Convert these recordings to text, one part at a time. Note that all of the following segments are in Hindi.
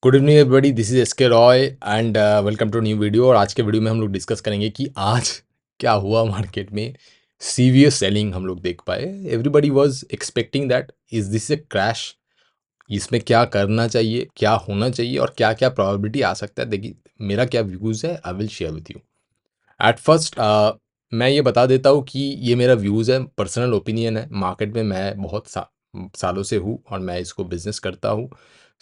Good evening everybody, this is S K Roy and welcome to new video. और आज के वीडियो में हम लोग डिस्कस करेंगे कि आज क्या हुआ मार्केट में। सीवियर सेलिंग हम लोग देख पाए। Everybody was expecting that is this A crash, इसमें क्या करना चाहिए, क्या होना चाहिए और क्या क्या प्रोबेबिलिटी आ सकता है। देखिए मेरा क्या व्यूज़ है, I will share with you. At first मैं ये बता देता हूँ कि ये मेरा व्यूज़ है, पर्सनल ओपिनियन है। मार्केट में मैं बहुत सालों से हूँ और मैं इसको बिजनेस करता हूँ।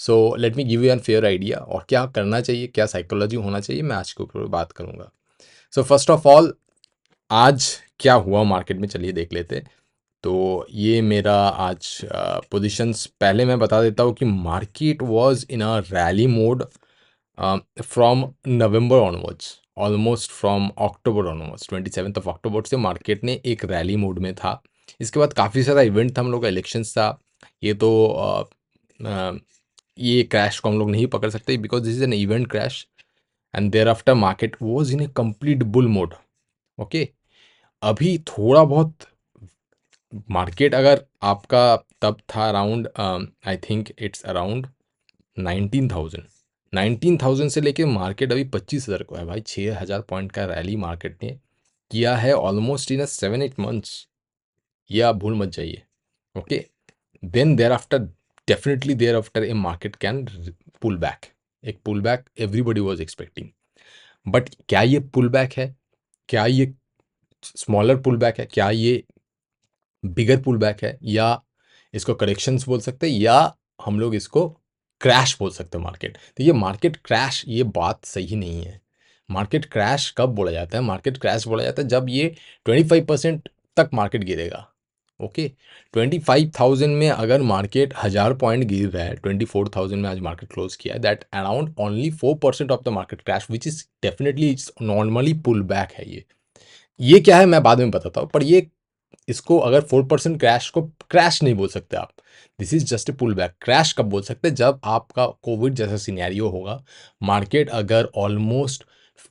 So let me give you an fair idea और क्या करना चाहिए, क्या साइकोलॉजी होना चाहिए, मैं आज के ऊपर बात करूँगा। सो फर्स्ट ऑफ ऑल, आज क्या हुआ मार्केट में, चलिए देख लेते हैं। तो ये मेरा आज पोजीशंस पहले मैं बता देता हूँ कि market was in a rally mode from November onwards, almost from October onwards. 27 of October से मार्केट ने एक रैली मोड में था। इसके बाद काफ़ी सारा इवेंट था, हम लोग का इलेक्शंस था। ये तो ये क्रैश को हम लोग नहीं पकड़ सकते because this is an event crash and thereafter market was in a complete bull mode. Okay, अभी थोड़ा बहुत मार्केट अगर आपका तब था around, I think it's around 19,000। 19,000 से लेके मार्केट अभी 25,000 को है भाई। 6,000 पॉइंट का रैली मार्केट ने किया है ऑलमोस्ट इन 7-8 मंथ्स। ये आप भूल मत जाइए। Okay, then thereafter, definitely thereafter a market can pull back. एक pull back everybody was expecting, but क्या ये पुल बैक है, क्या ये स्मॉलर पुल बैक है, क्या ये बिगर पुल बैक है, या इसको करेक्शंस बोल सकते हैं, या हम लोग इसको क्रैश बोल सकते हैं मार्केट। तो ये मार्केट क्रैश, ये बात सही नहीं है। मार्केट क्रैश कब बोला जाता है? मार्केट क्रैश बोला जाता है जब ये 25% तक मार्केट गिरेगा। ओके, 25,000 में अगर मार्केट 1,000 पॉइंट गिर रहा है, 24,000 में आज मार्केट क्लोज किया है, that around only 4% of the market crash, which is definitely it's normally pull back है। ये क्या है मैं बाद में बताता हूँ, पर ये इसको अगर 4% क्रैश को क्रैश नहीं बोल सकते आप। This is just a pull back. Crash कब बोल सकते हैं? जब आपका कोविड जैसा सिनेरियो होगा, मार्केट अगर ऑलमोस्ट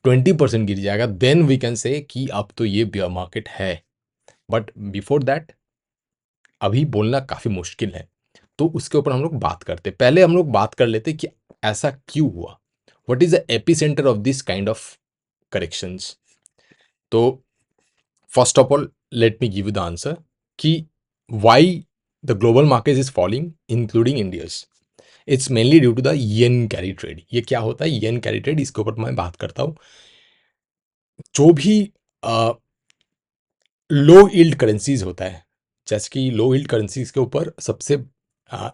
20% गिर जाएगा, देन वी कैन से कि अब तो ये बियर मार्केट है। बट बिफोर दैट अभी बोलना काफ़ी मुश्किल है। तो उसके ऊपर हम लोग बात करते, पहले हम लोग बात कर लेते कि ऐसा क्यों हुआ, what is the epicentre of this kind of corrections. तो first of all let me give you the answer कि why the global market is falling including indices. It's mainly due to the yen carry trade. ये क्या होता है येन कैरी ट्रेड, इसके ऊपर मैं बात करता हूँ। जो भी लो यील्ड करेंसीज होता है, जैसे कि लो यील्ड करेंसीज के ऊपर सबसे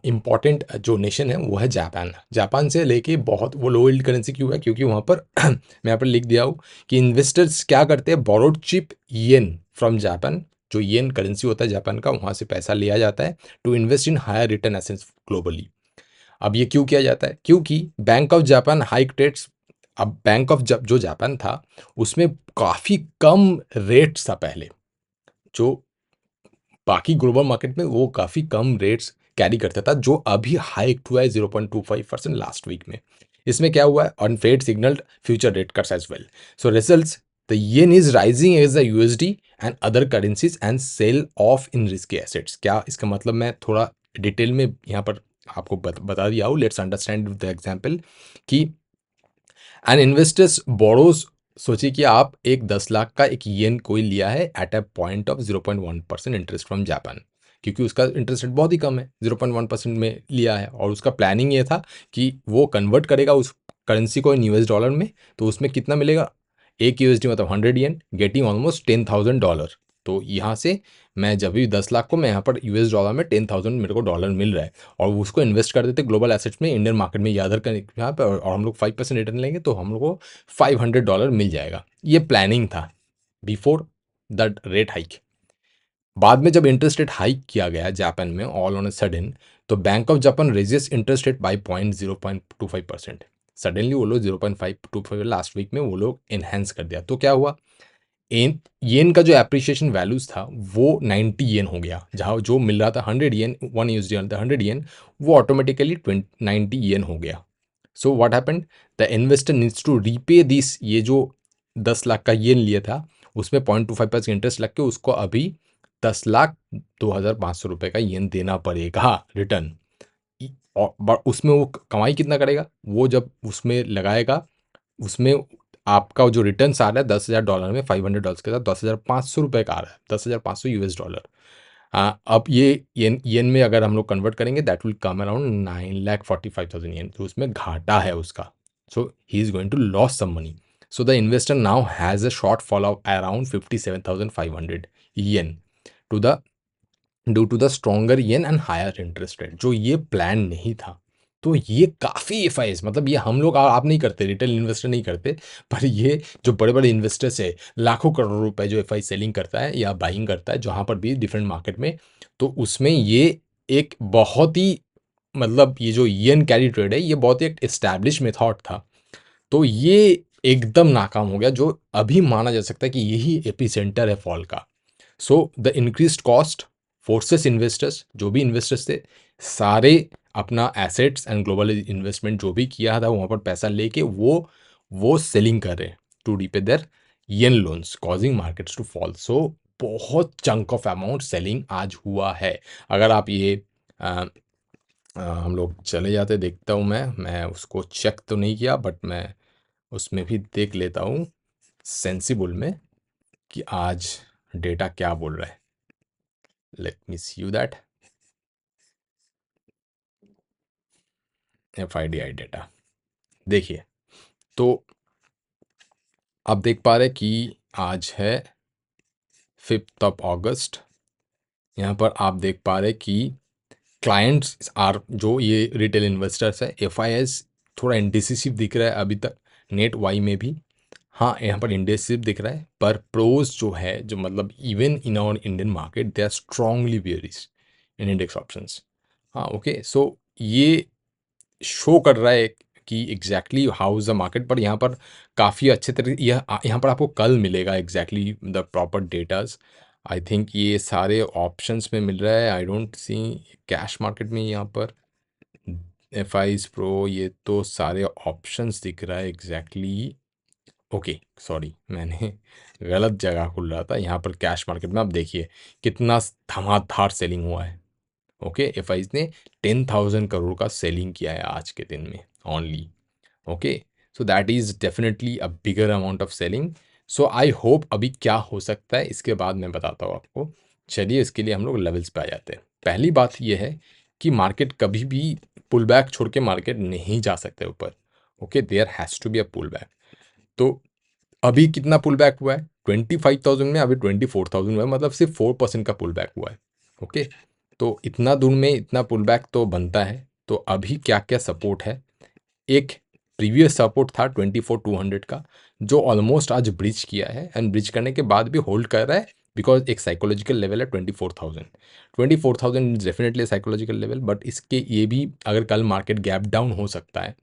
इम्पॉर्टेंट जो नेशन है वो है जापान। जापान से लेके बहुत वो लो यील्ड करेंसी क्यों है? क्योंकि वहाँ पर मैं यहाँ पर लिख दिया हूँ कि इन्वेस्टर्स क्या करते हैं, borrowed cheap yen from Japan. जो येन करेंसी होता है जापान का, वहाँ से पैसा लिया जाता है to invest in higher return assets globally. अब ये क्यों किया जाता है? क्योंकि bank of Japan hike rates. अब बैंक ऑफ जो जापान था उसमें काफ़ी कम रेट्स था पहले, जो बाकी ग्लोबल मार्केट में वो काफ़ी कम रेट्स कैरी करता था, जो अभी हाइक हुआ है 0.25% लास्ट वीक में। इसमें क्या हुआ है? And Fed signalled future rate cuts as well. So results, the yen is rising as the USD and other currencies and sell off in risky assets. क्या इसका मतलब? मैं थोड़ा डिटेल में यहाँ पर आपको बता दिया हूँ। लेट्स अंडरस्टैंड द एग्जाम्पल कि एन इन्वेस्टर्स बोरोज, सोचिए कि आप एक 10 लाख का एक येन कोई लिया है at a point of 0.1% interest from Japan, क्योंकि उसका इंटरेस्ट रेट बहुत ही कम है, 0.1% में लिया है। और उसका प्लानिंग ये था कि वो कन्वर्ट करेगा उस करेंसी को इन यूएस डॉलर में। तो उसमें कितना मिलेगा? एक यूएसडी मतलब 100 येन, गेटिंग ऑलमोस्ट $10,000। तो यहाँ से मैं जब भी 10 लाख को, मैं यहाँ पर यूएस डॉलर में 10,000 मेरे को डॉलर मिल रहा है, और उसको इन्वेस्ट कर देते ग्लोबल एसेट्स में, इंडियन मार्केट में या अदर यहाँ पे, और हम लोग 5% रिटर्न लेंगे तो हम लोग को $500 मिल जाएगा। ये प्लानिंग था बिफोर द रेट हाइक। बाद में जब इंटरेस्ट रेट हाइक किया गया जापान में ऑल ऑन अ सडन, तो bank of Japan raises interest rate by 0.25%। Suddenly वो लोग 0.525 लास्ट वीक में वो लोग इन्हेंस कर दिया। तो क्या हुआ? येन का जो एप्रिसिएशन वैल्यूज था वो 90 येन हो गया। जहाँ जो मिल रहा था 100 येन, 1 यूएसडी था 100 येन, वो ऑटोमेटिकली 90 येन हो गया। So what happened, the investor needs to repay this. ये जो 10 लाख का येन लिया था उसमें 0.25% इंटरेस्ट लग के उसको अभी 10,02,500 रुपये का येन देना पड़ेगा रिटर्न। और उसमें वो कमाई कितना करेगा, वो जब उसमें लगाएगा, उसमें आपका जो रिटर्न्स आ रहा है $10,000 में, $500 के साथ $10,500 का आ रहा है, $10,500 अब ये येन में अगर हम लोग कन्वर्ट करेंगे, that will come around 9,45,000 yen, तो उसमें घाटा है उसका। So he is going to loss some money. So the investor now has a short fall of around 57,500 yen to the due to the stronger yen and higher interest rate, जो ये प्लान नहीं था। तो ये काफ़ी एफआईएस, मतलब ये हम लोग आप नहीं करते, रिटेल इन्वेस्टर नहीं करते, पर ये जो बड़े बड़े इन्वेस्टर्स है, लाखों करोड़ रुपए जो एफआई सेलिंग करता है या बाइंग करता है जहाँ पर भी डिफरेंट मार्केट में, तो उसमें ये एक बहुत ही, मतलब ये जो येन कैरी ट्रेड है, ये बहुत ही एक एस्टैब्लिश मेथड था। तो ये एकदम नाकाम हो गया, जो अभी माना जा सकता है कि यही एपिसेंटर है फॉल का। So the increased cost forces investors, जो भी इन्वेस्टर्स थे, सारे अपना एसेट्स एंड ग्लोबल इन्वेस्टमेंट जो भी किया था वहाँ पर पैसा लेके वो सेलिंग कर रहे हैं to repay their yen loans, causing markets to fall. So बहुत चंक ऑफ अमाउंट सेलिंग आज हुआ है। अगर आप ये हम लोग चले जाते, देखता हूँ मैं उसको चेक तो नहीं किया, बट मैं उसमें भी देख लेता हूँ सेंसिबल में कि आज डेटा क्या बोल रहा है। Let me see you that FIDI data देखिए। तो आप देख पा रहे कि आज है 5th ऑफ अगस्त। यहाँ पर आप देख पा रहे कि क्लाइंट्स आर, जो ये रिटेल इन्वेस्टर्स है, FIS थोड़ा इंडिसिसिव दिख रहा है अभी तक, नेट वाई में भी। हाँ, यहाँ पर इंडिसिव दिख रहा है, पर प्रोज जो है, जो मतलब even in our Indian market they are strongly bearish in index options. हाँ, ओके, सो ये शो कर रहा है कि exactly how is the market, पर यहाँ पर काफ़ी अच्छे तरीके, यहाँ पर आपको कल मिलेगा exactly the proper datas. I think ये सारे ऑप्शंस में मिल रहा है, I don't see cash market में यहाँ पर FIs प्रो, ये तो सारे ऑप्शंस दिख रहा है एग्जैक्टली। ओके, सॉरी, मैंने गलत जगह खुल रहा था। यहाँ पर कैश मार्केट में आप देखिए कितना धमाधम सेलिंग हुआ है। ओके, FIs ने 10,000 करोड़ का सेलिंग किया है आज के दिन में only. Okay, so that is definitely a bigger amount of selling. So I hope अभी क्या हो सकता है इसके बाद मैं बताता हूँ आपको। चलिए, इसके लिए हम लोग लेवल्स पे आ जाते हैं। पहली बात यह है कि मार्केट कभी भी पुल बैक छोड़ के मार्केट नहीं जा सकते ऊपर। Okay, there has to be a pull back. तो अभी कितना पुल बैक हुआ है 25,000 में, अभी 24,000 हुआ है, मतलब सिर्फ 4% का पुल बैक हुआ है। ओके, तो इतना दूर में इतना पुल बैक तो बनता है। तो अभी क्या क्या सपोर्ट है, एक प्रीवियस सपोर्ट था 24,200 का, जो ऑलमोस्ट आज ब्रिज किया है, एंड ब्रिज करने के बाद भी होल्ड कर रहा है, बिकॉज एक साइकोलॉजिकल लेवल है 24,000। 24,000 is definitely psychological level, but इसके ये भी अगर कल मार्केट गैप डाउन हो सकता है,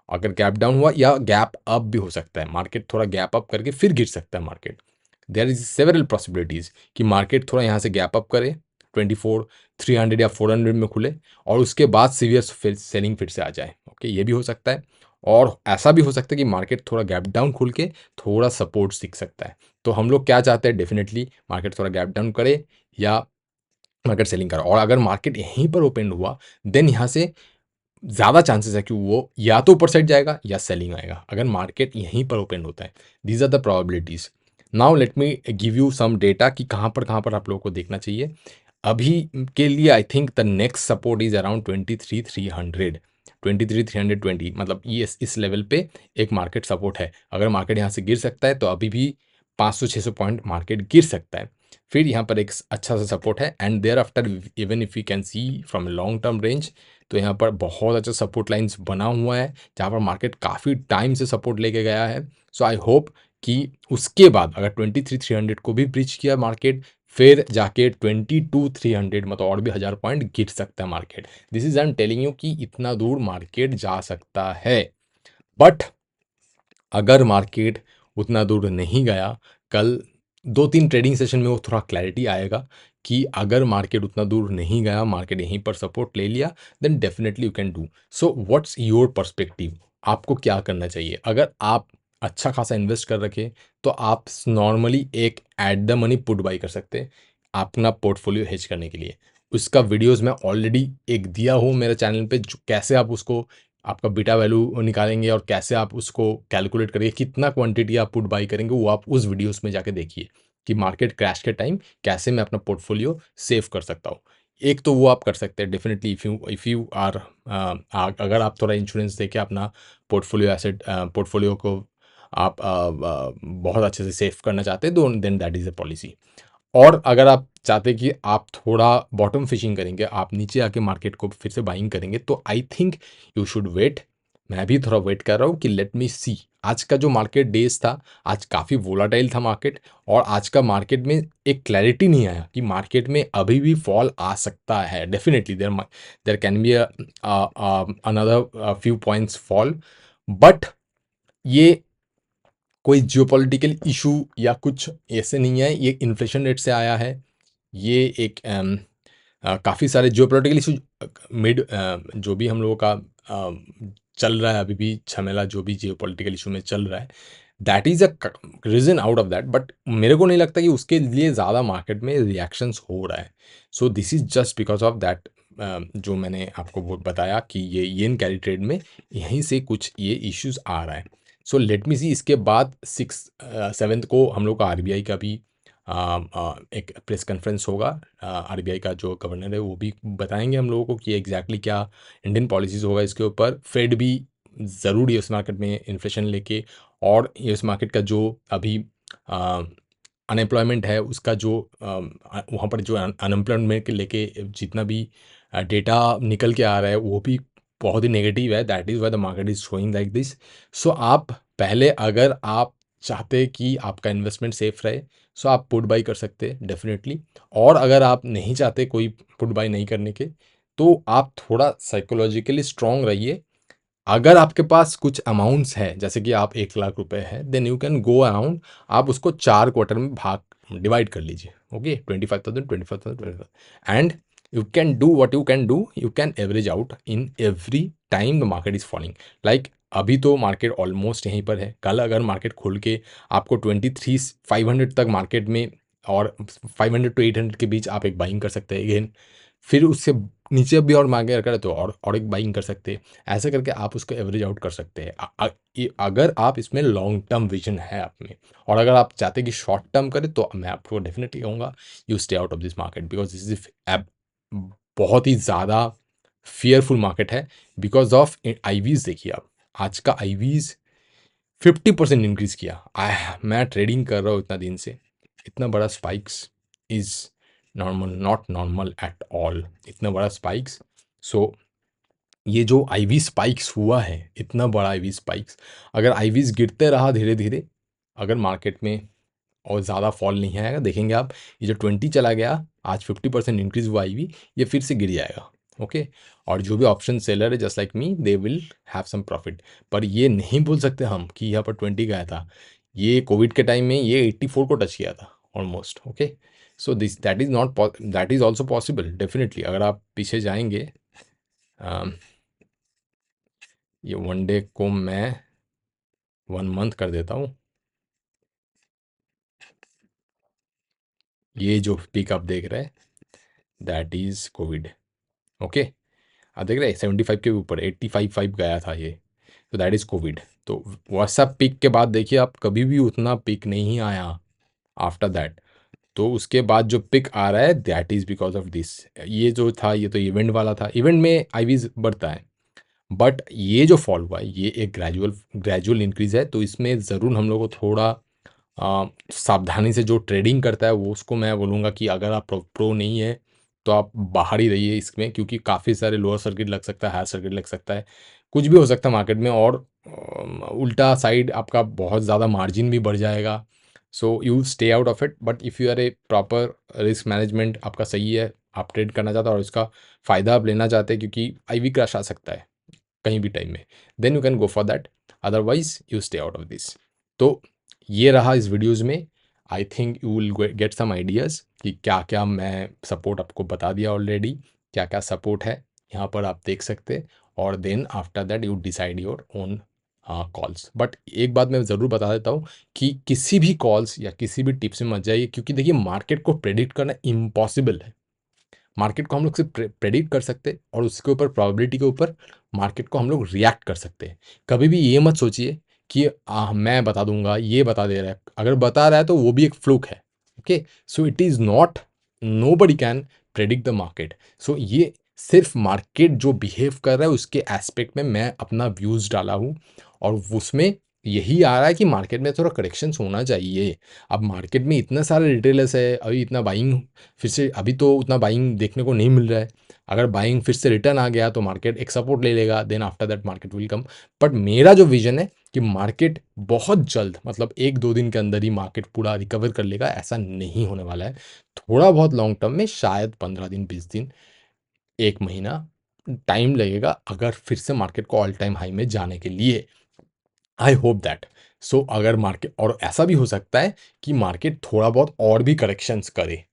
अगर गैप डाउन हुआ या गैप अप भी हो सकता है, मार्केट थोड़ा गैप अप करके फिर गिर सकता है market. There is several possibilities कि मार्केट थोड़ा यहाँ से गैप अप करे, 24,300 या 400 में खुले, और उसके बाद सीवियर सेलिंग फिर से आ जाए। ओके, ये भी हो सकता है। और ऐसा भी हो सकता है कि मार्केट थोड़ा गैप डाउन खुल के थोड़ा सपोर्ट सीख सकता है। तो हम लोग क्या चाहते हैं, डेफिनेटली मार्केट थोड़ा गैप डाउन करे या मार्केट सेलिंग करे, और अगर मार्केट यहीं पर ओपन हुआ, देन यहाँ से ज़्यादा चांसेस है कि वो या तो ऊपर साइड जाएगा या सेलिंग आएगा, अगर मार्केट यहीं पर ओपन होता है। These are the probabilities. Now let me give you some data कि कहाँ पर आप लोगों को देखना चाहिए। अभी के लिए I think the next support is around 23,300, 23,320, मतलब ये इस लेवल पे एक मार्केट सपोर्ट है। अगर मार्केट यहाँ से गिर सकता है तो अभी भी 500-600 पॉइंट मार्केट गिर सकता है। फिर यहाँ पर एक अच्छा सा सपोर्ट है, and thereafter even if you can see from long term range, तो यहाँ पर बहुत अच्छा सपोर्ट लाइन्स बना हुआ है, जहाँ पर मार्केट काफ़ी टाइम से सपोर्ट लेके गया है। सो आई होप कि उसके बाद अगर 23,300 को भी ब्रीच किया मार्केट, फिर जाके 22,300, मतलब और भी 1000 पॉइंट गिर सकता है market. This is I am telling you कि इतना दूर मार्केट जा सकता है। बट अगर मार्केट उतना दूर नहीं गया, कल 2-3 ट्रेडिंग सेशन में वो थोड़ा क्लैरिटी आएगा कि अगर मार्केट उतना दूर नहीं गया, मार्केट यहीं पर सपोर्ट ले लिया, then definitely you can do. So what's your perspective, आपको क्या करना चाहिए? अगर आप अच्छा खासा इन्वेस्ट कर रखे, तो आप नॉर्मली एक at the money put by कर सकते हैं अपना पोर्टफोलियो हेज करने के लिए। उसका वीडियोज़ मैं ऑलरेडी एक दिया हूँ मेरे चैनल पे, जो कैसे आप उसको आपका बीटा वैल्यू निकालेंगे और कैसे आप उसको कैलकुलेट करिए, कितना क्वांटिटी आप पुट बाय करेंगे, वो आप उस वीडियोज़ में जाके देखिए कि मार्केट क्रैश के टाइम कैसे मैं अपना पोर्टफोलियो सेव कर सकता हूँ। एक तो वो आप कर सकते हैं डेफ़िनिटली, इफ़ यू आर अगर आप थोड़ा इंश्योरेंस देके अपना पोर्टफोलियो को आप बहुत अच्छे से सेव करना चाहते हैं, तो then that is a policy. और अगर आप चाहते हैं कि आप थोड़ा बॉटम फिशिंग करेंगे, आप नीचे आके मार्केट को फिर से बाइंग करेंगे, तो I think you should wait. मैं भी थोड़ा वेट कर रहा हूँ कि लेट मी सी। आज का जो मार्केट डेज था, आज काफ़ी वोलाटाइल था मार्केट, और आज का मार्केट में एक क्लैरिटी नहीं आया कि मार्केट में अभी भी फॉल आ सकता है। Definitely there can be another few points fall, but ये कोई जियोपॉलिटिकल इशू या कुछ ऐसे नहीं है, ये इन्फ्लेशन रेट से आया है। ये एक काफ़ी सारे जियोपॉलिटिकल इशू जो भी हम लोगों का चल रहा है अभी भी झमेला, जो भी जियोपॉलिटिकल इशू में चल रहा है, that is a reason out of that, but मेरे को नहीं लगता कि उसके लिए ज़्यादा मार्केट में रिएक्शंस हो रहा है। So this is just because of that, जो मैंने आपको वो बताया कि ये येन कैरी ट्रेड में यहीं से कुछ ये इश्यूज आ रहा है। सो लेट मी सी। इसके बाद 6-7 को हम लोग का आरबीआई का भी एक प्रेस कॉन्फ्रेंस होगा। आरबीआई का जो गवर्नर है वो भी बताएंगे हम लोगों को कि एग्जैक्टली क्या इंडियन पॉलिसीज़ होगा इसके ऊपर। फेड भी ज़रूर यूएस मार्केट में इन्फ्लेशन लेके, और यूएस मार्केट का जो अभी अनएम्प्लॉयमेंट है उसका जो वहाँ पर जो अनएम्प्लॉयमेंट के लेके जितना भी डेटा निकल के आ रहा है वो भी बहुत ही नेगेटिव है। That is why the market is showing like this. So आप पहले, अगर आप चाहते कि आपका इन्वेस्टमेंट सेफ रहे, सो आप पुट बाई कर सकते हैं डेफिनेटली। और अगर आप नहीं चाहते कोई पुट बाई नहीं करने के, तो आप थोड़ा साइकोलॉजिकली स्ट्रांग रहिए। अगर आपके पास कुछ अमाउंट्स है, जैसे कि आप 1 लाख रुपए है, then you can go around, आप उसको 4 क्वार्टर में डिवाइड कर लीजिए। Okay, 25,000, 25,000, and you can do what you can do, you can average out in every time the market is falling. Like अभी तो मार्केट ऑलमोस्ट यहीं पर है, कल अगर मार्केट खुल के आपको 23,500 तक मार्केट में, और 500 टू 800 के बीच आप एक बाइंग कर सकते हैं अगेन। फिर उससे नीचे भी और मांगे अगर तो और एक बाइंग कर सकते हैं। ऐसे करके आप उसको एवरेज आउट कर सकते हैं, अगर आप इसमें लॉन्ग टर्म विजन है आप में। और अगर आप चाहते हैं कि शॉर्ट टर्म करें, तो मैं आपको डेफिनेटली कहूँगा you stay out of this market, because this is बहुत ही ज़्यादा फियरफुल मार्केट है। बिकॉज ऑफ आईवीज देखिए, आप आज का आईवीज 50% इंक्रीज किया। मैं ट्रेडिंग कर रहा हूँ इतना दिन से, इतना बड़ा spikes is normal, not normal at all, इतना बड़ा स्पाइक्स। सो ये जो आईवी स्पाइक्स हुआ है, इतना बड़ा आईवी स्पाइक्स, अगर आईवीज गिरते रहा धीरे धीरे, अगर मार्केट में और ज़्यादा फॉल नहीं आएगा, देखेंगे आप ये जो 20 चला गया, आज 50% इंक्रीज हुआ आईवी, ये फिर से गिर जाएगा। ओके, और जो भी ऑप्शन सेलर है just like me, they will have some profit. पर ये नहीं बोल सकते हम कि यहाँ पर 20 गया था, ये कोविड के टाइम में ये 84 को टच किया था almost. Okay, so this that is not, that is also possible definitely. अगर आप पीछे जाएंगे, ये वन डे को मैं 1 मंथ कर देता हूँ। ये जो पिक आप देख रहे हैं, दैट इज कोविड। ओके, आप देख रहे हैं 75 के ऊपर 85.5 गया था ये, तो दैट इज कोविड। तो वैसा पिक के बाद देखिए आप, कभी भी उतना पिक नहीं आया आफ्टर दैट। तो उसके बाद जो पिक आ रहा है, that is because of this. ये जो था, ये तो इवेंट वाला था, इवेंट में आईवीज बढ़ता है, बट ये जो फॉल हुआ है, ये एक ग्रेजुअल इंक्रीज है। तो इसमें ज़रूर हम लोग को थोड़ा सावधानी से, जो ट्रेडिंग करता है वो, उसको मैं बोलूँगा कि अगर आप प्रो नहीं है, तो आप बाहर ही रहिए इसमें, क्योंकि काफ़ी सारे लोअर सर्किट लग सकता है, हायर सर्किट लग सकता है, कुछ भी हो सकता है मार्केट में, और उल्टा साइड आपका बहुत ज़्यादा मार्जिन भी बढ़ जाएगा। So you stay out of it. But if you are a proper risk management आपका सही है, आप ट्रेड करना चाहते हो और इसका फ़ायदा आप लेना चाहते हैं, क्योंकि आईवी क्रैश आ सकता है कहीं भी टाइम में, then you can go for that, otherwise you stay out of this. तो ये रहा इस वीडियोज़ में। I think you will get some ideas कि क्या क्या मैं सपोर्ट आपको बता दिया ऑलरेडी, क्या क्या सपोर्ट है यहाँ पर आप देख सकते हैं, और then after that you decide your own calls. But एक बात मैं ज़रूर बता देता हूँ कि किसी भी कॉल्स या किसी भी टिप्स में मत जाइए, क्योंकि देखिए मार्केट को प्रेडिक्ट करना इम्पॉसिबल है। मार्केट को हम लोग सिर्फ प्रेडिक्ट कर सकते हैं और उसके ऊपर प्रोबेबिलिटी के ऊपर मार्केट को हम लोग रिएक्ट कर सकते हैं। कभी भी ये मत सोचिए कि मैं बता दूंगा, ये बता दे रहा है। अगर बता रहा है तो वो भी एक फ्लूक है। Okay, so it is not, nobody can predict the market. So ये सिर्फ मार्केट जो बिहेव कर रहा है उसके एस्पेक्ट में मैं अपना व्यूज़ डाला हूँ और उसमें यही आ रहा है कि मार्केट में थोड़ा करेक्शंस होना चाहिए। अब मार्केट में इतने सारे रिटेलर्स है, अभी इतना बाइंग फिर से, अभी तो उतना बाइंग देखने को नहीं मिल रहा है। अगर बाइंग फिर से रिटर्न आ गया तो मार्केट एक सपोर्ट ले लेगा, then after that market will come. But मेरा जो विजन है कि मार्केट बहुत जल्द, मतलब 1-2 दिन के अंदर ही मार्केट पूरा रिकवर कर लेगा, ऐसा नहीं होने वाला है। थोड़ा बहुत लॉन्ग टर्म में शायद 15 दिन, 20 दिन, 1 महीना टाइम लगेगा अगर फिर से मार्केट को ऑल टाइम हाई में जाने के लिए। I hope that. सो अगर मार्केट, और ऐसा भी हो सकता है कि मार्केट थोड़ा बहुत और भी करेक्शंस करे,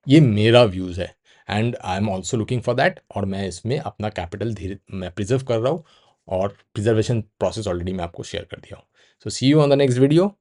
ये मेरा व्यूज़ है and I am also looking for that. और मैं इसमें अपना कैपिटल धीरे मैं प्रिजर्व कर रहा हूँ और प्रिजर्वेशन प्रोसेस ऑलरेडी मैं आपको शेयर कर दिया हूँ। So see you on the next video.